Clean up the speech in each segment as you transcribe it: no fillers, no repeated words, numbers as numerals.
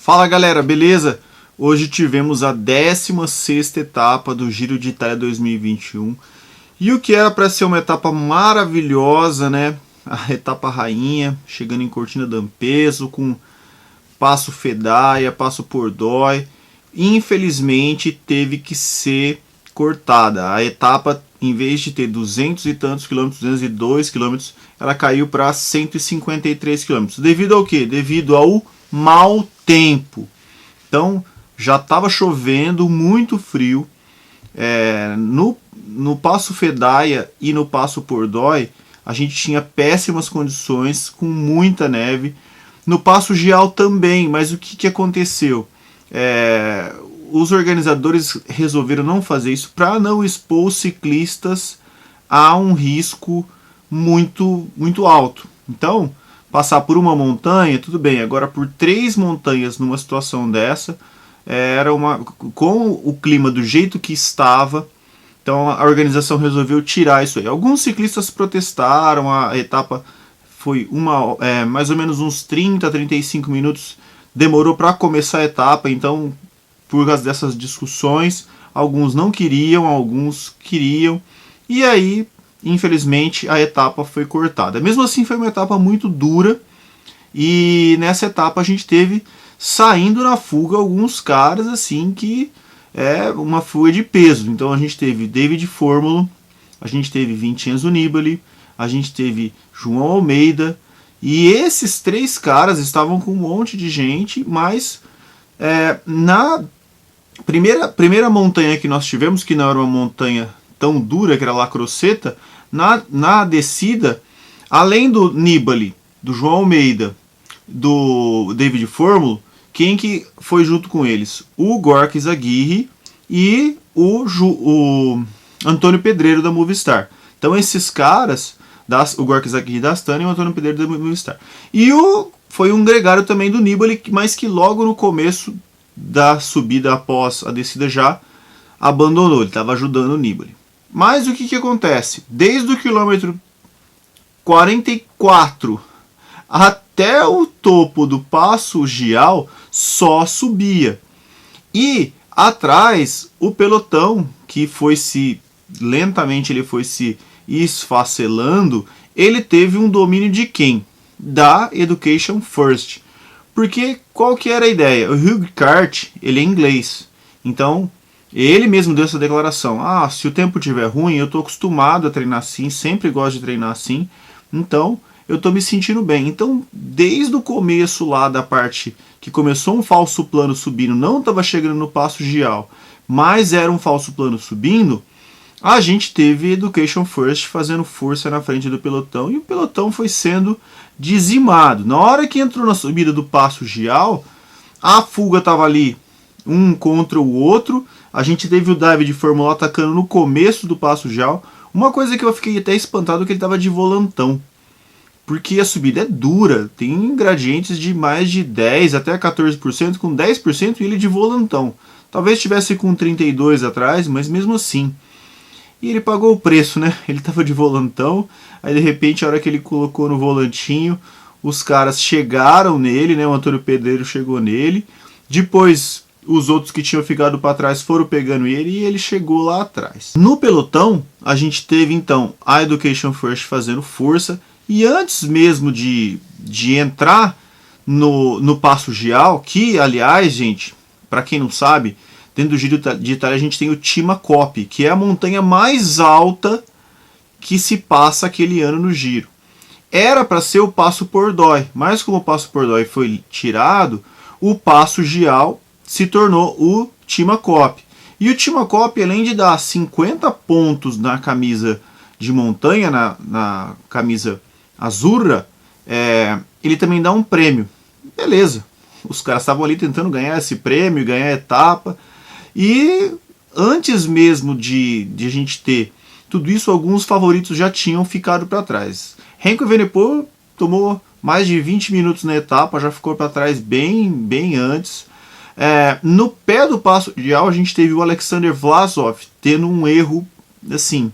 Fala galera, beleza? Hoje tivemos a 16ª etapa do Giro de Itália 2021 e o que era para ser uma etapa maravilhosa, né? A etapa rainha, chegando em Cortina d'Ampezzo com Passo Fedaia, Passo Pordoi, infelizmente teve que ser cortada. A etapa, em vez de ter 200 e tantos quilômetros, 202 quilômetros, ela caiu para 153 quilômetros. Devido ao quê? Devido ao mau tempo. Então já estava chovendo, muito frio. No Passo Fedaia e no Passo Pordoi a gente tinha péssimas condições, com muita neve. No Passo Gial também, mas o que aconteceu? Os organizadores resolveram não fazer isso para não expor os ciclistas a um risco muito alto. Então, passar por uma montanha, tudo bem, agora por 3 montanhas numa situação dessa, com o clima do jeito que estava, então a organização resolveu tirar isso aí. Alguns ciclistas protestaram, a etapa foi mais ou menos uns 30, 35 minutos, demorou para começar a etapa, então por causa dessas discussões, alguns não queriam, alguns queriam, e aí infelizmente a etapa foi cortada. Mesmo assim foi uma etapa muito dura, e nessa etapa a gente teve saindo na fuga alguns caras assim que uma fuga de peso. Então a gente teve David Fórmulo, a gente teve Vincenzo Nibali, a gente teve João Almeida, e esses 3 caras estavam com um monte de gente, mas na primeira montanha que nós tivemos, que não era uma montanha tão dura, que era La Crocetta, na descida, além do Nibali, do João Almeida, do David Fórmulo, quem que foi junto com eles? O Gorka Zaghirre e o Antônio Pedreiro da Movistar. Então esses caras, o Gorka Zaghirre da Astana e o Antônio Pedreiro da Movistar. E foi um gregário também do Nibali, mas que logo no começo da subida após a descida já abandonou, ele estava ajudando o Nibali. Mas o que acontece? Desde o quilômetro 44 até o topo do Passo Gial só subia. E atrás o pelotão, que lentamente ele foi se esfacelando, ele teve um domínio de quem? Da Education First. Porque qual que era a ideia? O Hugh Carth, ele é inglês. Então, ele mesmo deu essa declaração. Se o tempo estiver ruim, eu estou acostumado a treinar assim, sempre gosto de treinar assim. Então, eu estou me sentindo bem. Então, desde o começo lá da parte que começou um falso plano subindo, não estava chegando no Passo Gial, mas era um falso plano subindo, a gente teve Education First fazendo força na frente do pelotão, e o pelotão foi sendo dizimado. Na hora que entrou na subida do Passo Gial, a fuga estava ali um contra o outro. A gente teve o David Fórmulo atacando no começo do Passo Gial. Uma coisa que eu fiquei até espantado, que ele estava de volantão, porque a subida é dura, tem gradientes de mais de 10 até 14%, com 10% e ele de volantão. Talvez estivesse com 32 atrás, mas mesmo assim. E ele pagou o preço, né? Ele estava de volantão, aí de repente a hora que ele colocou no volantinho, os caras chegaram nele, né? O Antônio Pedreiro chegou nele, depois os outros que tinham ficado para trás foram pegando ele e ele chegou lá atrás. No pelotão, a gente teve então a Education First fazendo força, e antes mesmo de entrar no Passo Gial, que aliás, gente, para quem não sabe, dentro do Giro de Itália a gente tem o Cima Coppi, que é a montanha mais alta que se passa aquele ano no Giro. Era para ser o Passo Pordoi, mas como o Passo Pordoi foi tirado, o Passo Gial se tornou o Cima Coppi. E o Cima Coppi, além de dar 50 pontos na camisa de montanha, na camisa Azzurra, ele também dá um prêmio. Beleza, os caras estavam ali tentando ganhar esse prêmio, ganhar a etapa. E antes mesmo de a gente ter tudo isso, alguns favoritos já tinham ficado para trás. Renko Evenepoel tomou mais de 20 minutos na etapa, já ficou para trás bem antes. No pé do Passo Gial a gente teve o Alexander Vlasov tendo um erro assim.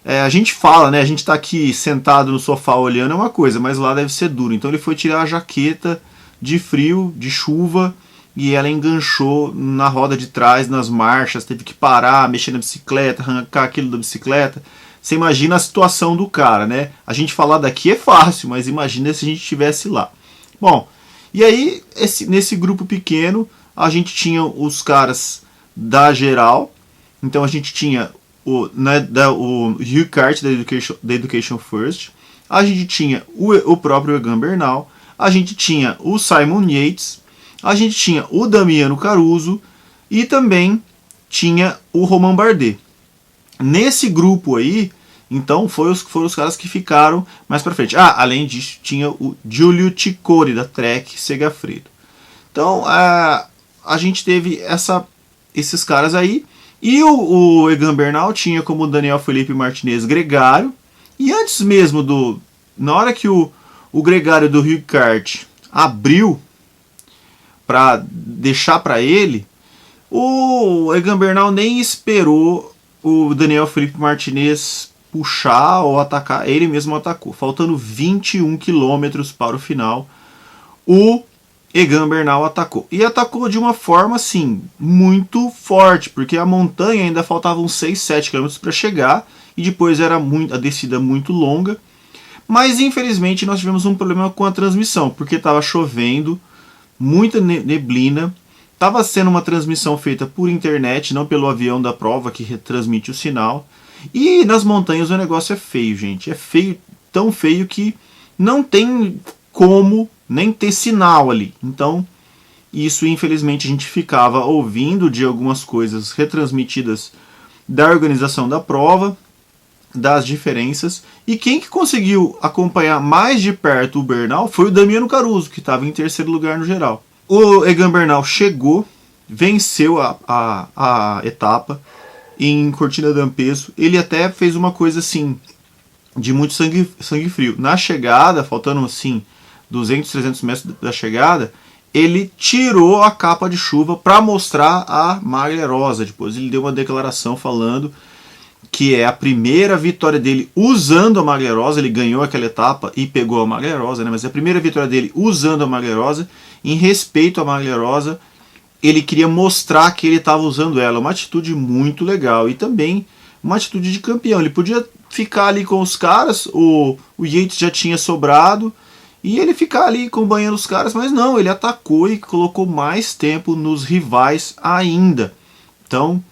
A gente fala, né? A gente está aqui sentado no sofá olhando, é uma coisa, mas lá deve ser duro. Então ele foi tirar a jaqueta de frio, de chuva, e ela enganchou na roda de trás, nas marchas, teve que parar, mexer na bicicleta, arrancar aquilo da bicicleta. Você imagina a situação do cara, né? A gente falar daqui é fácil, mas imagina se a gente estivesse lá. Bom, e aí nesse grupo pequeno a gente tinha os caras da geral. Então a gente tinha o Hugh Carty da Education First, a gente tinha o próprio Egan Bernal, a gente tinha o Simon Yates, a gente tinha o Damiano Caruso e também tinha o Romain Bardet. Nesse grupo aí, então foram os caras que ficaram mais para frente. Além disso, tinha o Giulio Ciccone da Trek Segafredo. Então a gente teve esses caras aí. E o Egan Bernal tinha como Daniel Felipe Martinez Gregário. E antes mesmo na hora que o Gregário do Hugh Carty abriu para deixar para ele, o Egan Bernal nem esperou o Daniel Felipe Martinez puxar ou atacar, ele mesmo atacou. Faltando 21 quilômetros para o final, o Egan Bernal atacou. E atacou de uma forma, assim, muito forte, porque a montanha ainda faltavam 6, 7 km para chegar, e depois era a descida muito longa. Mas, infelizmente, nós tivemos um problema com a transmissão, porque estava chovendo, muita neblina, estava sendo uma transmissão feita por internet, não pelo avião da prova que retransmite o sinal. E nas montanhas o negócio é feio, gente. É feio, tão feio que não tem como nem ter sinal ali. Então, isso infelizmente a gente ficava ouvindo de algumas coisas retransmitidas da organização da prova, das diferenças. E quem que conseguiu acompanhar mais de perto o Bernal foi o Damiano Caruso, que estava em terceiro lugar no geral. O Egan Bernal chegou, venceu a etapa em Cortina d'Ampezzo. Ele até fez uma coisa assim, de muito sangue frio. Na chegada, faltando assim 200, 300 metros da chegada, ele tirou a capa de chuva para mostrar a Maglia Rosa. Depois ele deu uma declaração falando que é a primeira vitória dele usando a Maglia Rosa. Ele ganhou aquela etapa e pegou a Maglia Rosa, né? Mas é a primeira vitória dele usando a Maglia Rosa. Em respeito à Maglia Rosa, ele queria mostrar que ele estava usando ela. Uma atitude muito legal e também uma atitude de campeão. Ele podia ficar ali com os caras, o Yates já tinha sobrado, e ele ficar ali acompanhando os caras, mas não, ele atacou e colocou mais tempo nos rivais ainda. Então,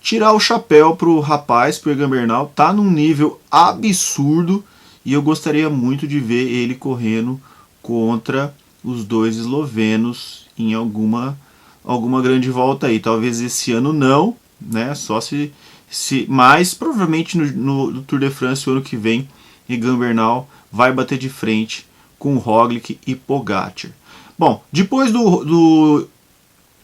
tirar o chapéu pro rapaz, pro Egan Bernal, tá num nível absurdo, e eu gostaria muito de ver ele correndo contra os dois eslovenos em alguma grande volta aí. Talvez esse ano não, né? Só mas provavelmente no Tour de France o ano que vem, Egan Bernal vai bater de frente com Roglic e Pogačar. Bom, depois do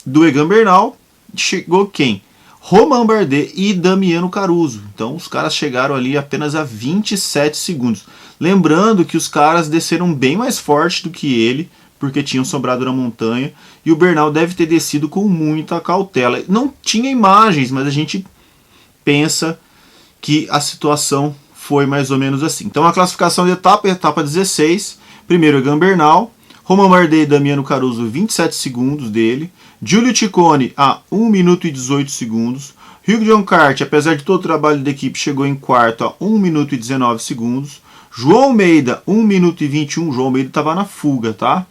Egan Bernal, chegou quem? Romain Bardet e Damiano Caruso. Então os caras chegaram ali apenas a 27 segundos. Lembrando que os caras desceram bem mais forte do que ele, porque tinham sobrado na montanha, e o Bernal deve ter descido com muita cautela. Não tinha imagens, mas a gente pensa que a situação foi mais ou menos assim. Então a classificação de etapa 16, primeiro Egan Bernal, Romain Bardet e Damiano Caruso 27 segundos dele, Giulio Ciccone a 1 minuto e 18 segundos, Hugh Carty, apesar de todo o trabalho da equipe, chegou em quarto a 1 minuto e 19 segundos, João Almeida 1 minuto e 21, João Almeida estava na fuga, tá?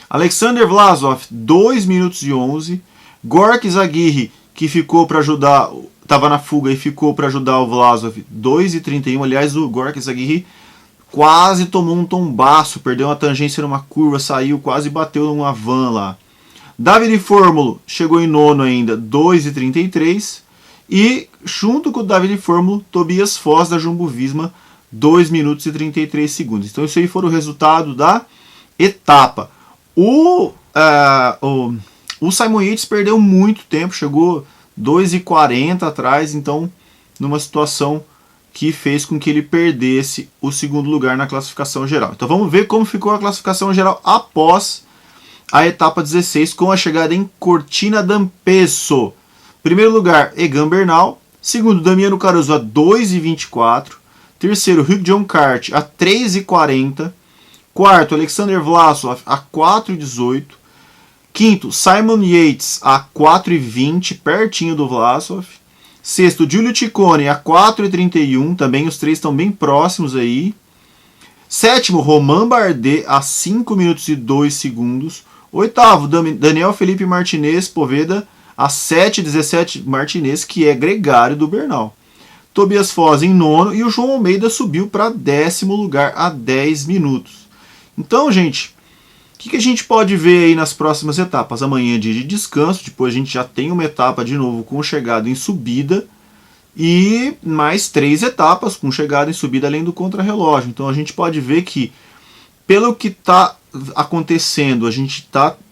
Alexander Vlasov 2 minutos e 11, Gork Zaguirre, que ficou para ajudar, estava na fuga e ficou para ajudar o Vlasov, 2 e 31, aliás o Gork Zaguirre quase tomou um tombaço, perdeu uma tangência numa curva, saiu, quase bateu numa van lá. Davide Fórmulo chegou em nono ainda, 2,33. E junto com o Davide Fórmulo, Tobias Foss da Jumbo-Visma, 2 minutos e 33 segundos. Então isso aí foi o resultado da etapa. O Simon Yates perdeu muito tempo, chegou 2,40 atrás, então numa situação que fez com que ele perdesse o segundo lugar na classificação geral. Então vamos ver como ficou a classificação geral após a etapa 16, com a chegada em Cortina d'Ampezzo. Primeiro lugar, Egan Bernal. Segundo, Damiano Caruso a 2,24. Terceiro, Hugh Carty a 3,40. Quarto, Alexander Vlasov a 4,18. Quinto, Simon Yates a 4,20, pertinho do Vlasov. Sexto, Giulio Ciccone a 4,31, também os três estão bem próximos aí. Sétimo, Romain Bardet a 5 minutos e 2 segundos. Oitavo, Daniel Felipe Martinez Poveda a 7,17, Martinez, que é gregário do Bernal. Tobias Foz em nono e o João Almeida subiu para 10º lugar a 10 minutos. Então, gente, o que a gente pode ver aí nas próximas etapas? Amanhã é dia de descanso, depois a gente já tem uma etapa de novo com chegada em subida e mais 3 etapas com chegada em subida além do contrarrelógio. Então a gente pode ver que, pelo que está acontecendo, a gente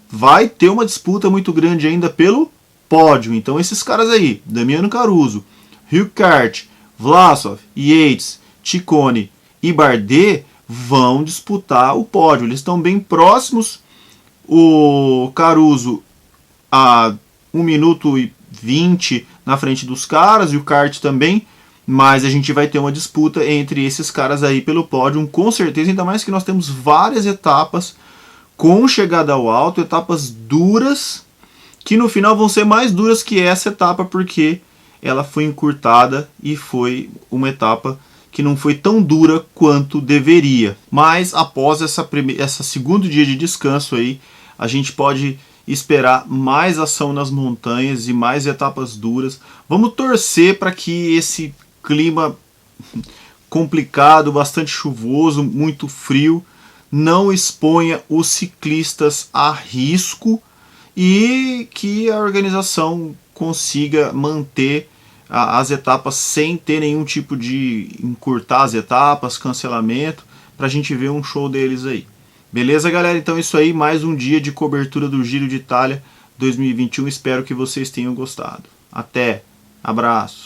vai ter uma disputa muito grande ainda pelo pódio. Então esses caras aí, Damiano Caruso, Hülkart, Vlasov, Yates, Ciccone e Bardet vão disputar o pódio. Eles estão bem próximos. O Caruso a 1 minuto e 20 na frente dos caras e o Kart também. Mas a gente vai ter uma disputa entre esses caras aí pelo pódio, com certeza. Ainda mais que nós temos várias etapas com chegada ao alto, etapas duras, que no final vão ser mais duras que essa etapa, porque ela foi encurtada e foi uma etapa que não foi tão dura quanto deveria. Mas após essa segundo dia de descanso aí, a gente pode esperar mais ação nas montanhas e mais etapas duras. Vamos torcer para que esse clima complicado, bastante chuvoso, muito frio, não exponha os ciclistas a risco e que a organização consiga manter as etapas sem ter nenhum tipo de encurtar as etapas, cancelamento, para a gente ver um show deles aí. Beleza, galera? Então é isso aí, mais um dia de cobertura do Giro de Itália 2021. Espero que vocês tenham gostado. Até, abraço!